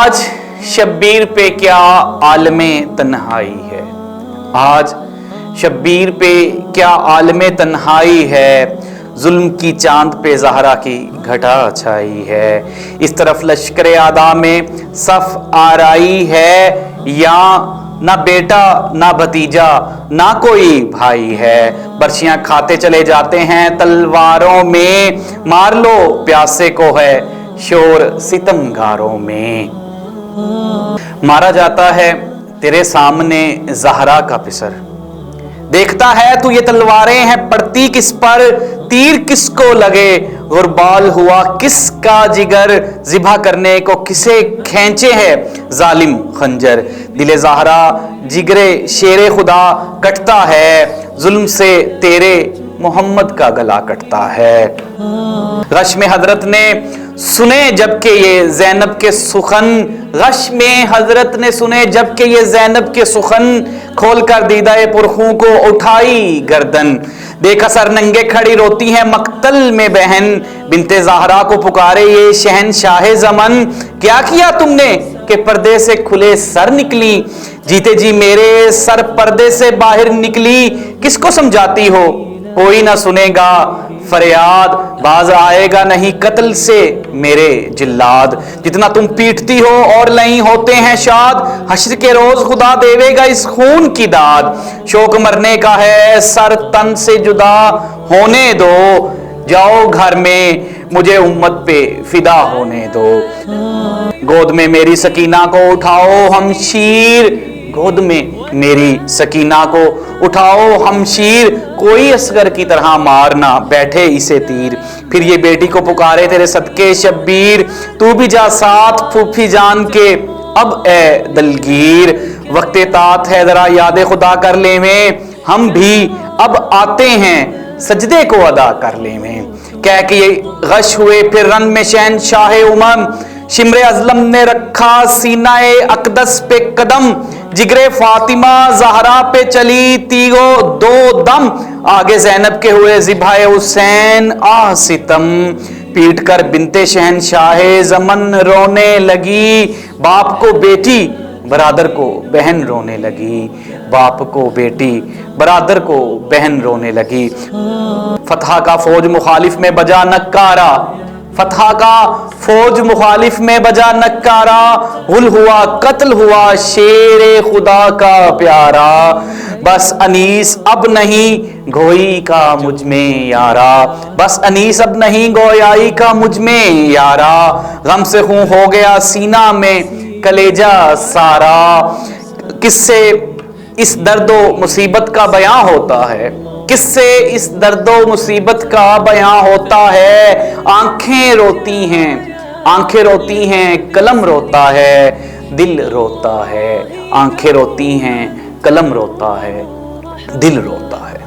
आज शब्बीर पे क्या आलमे तन्हाई है, आज शब्बीर पे क्या आलमे तन्हाई है, जुल्म की चांद पे ज़हरा की घटा छाई है। इस तरफ लश्कर आदा में सफ आराई है, या ना बेटा ना भतीजा ना कोई भाई है। बर्शियां खाते चले जाते हैं तलवारों में, मार लो प्यासे को है शोर सितमगारों में। मारा जाता है तेरे सामने ज़हरा का पिसर, देखता है तू ये तलवारें हैं पड़ती किस पर, तीर किसको लगे गुरबाल हुआ किसका जिगर, ज़िबा करने को किसे खींचे है जालिम खंजर। दिले ज़हरा जिगरे शेरे खुदा कटता है, जुल्म से तेरे मोहम्मद का गला कटता है। गश में हजरत ने सुने जबकि ये ज़ैनब के सुखन, गश में हजरत ने सुने जबकि ये ज़ैनब के सुखन, खोल कर दीदाए पुरखों को उठाई गर्दन। देखा सर नंगे खड़ी रोती है मक्तल में बहन, बिनते ज़हरा को पुकारे ये शहनशाह ज़मन। क्या किया तुमने कि पर्दे से खुले सर निकली, जीते जी मेरे सर पर्दे से बाहर निकली। किसको समझाती हो कोई ना सुनेगा फरियाद, बाज आएगा नहीं कत्ल से मेरे जिल्लाद। जितना तुम पीटती हो और नहीं होते हैं शाद, हश्र के रोज खुदा देवेगा इस खून की दाद। शोक मरने का है सर तन से जुदा होने दो, जाओ घर में मुझे उम्मत पे फिदा होने दो। गोद में मेरी सकीना को उठाओ हमशीर, गोद में मेरी सकीना को उठाओ हमशीर, कोई असगर की तरह मारना बैठे इसे तीर। फिर ये बेटी को पुकारे तेरे सदके शब्बीर, तू भी जा साथ फूफी जान के अब ए दलगीर। वक्ते तात है जरा याद खुदा कर ले में, हम भी अब आते हैं सजदे को अदा कर ले में। कह के ये गश हुए फिर रन में शहनशाह उमम, शिमरे अज़लम ने रखा सीनाए अकदस पे कदम। जिगरे फातिमा ज़हरा पे चली तीगो दो दम, आगे ज़ैनब के हुए ज़िबाए हुसैन आह सितम। पीट कर बिनते शहनशाह ज़मन रोने लगी, बाप को बेटी बरादर को बहन रोने लगी, बाप को बेटी बरादर को बहन रोने लगी। फतह का फौज मुखालिफ में बजा नक्कारा, फतह का फौज मुखालिफ में बजा नक्कारा, गुल हुआ कत्ल हुआ शेरे खुदा का प्यारा। बस अनीस अब नहीं गोई का मुझ में यारा, बस अनीस अब नहीं गोयाई का मुझ में यारा। गम से खून हो गया सीना में कलेजा सारा, किससे इस दर्दो मुसीबत का बयां होता है, किससे इस दर्दो मुसीबत का बयां होता है। आंखें रोती हैं, आंखें रोती हैं कलम रोता है, दिल रोता है। आंखें रोती हैं कलम रोता है, दिल रोता है।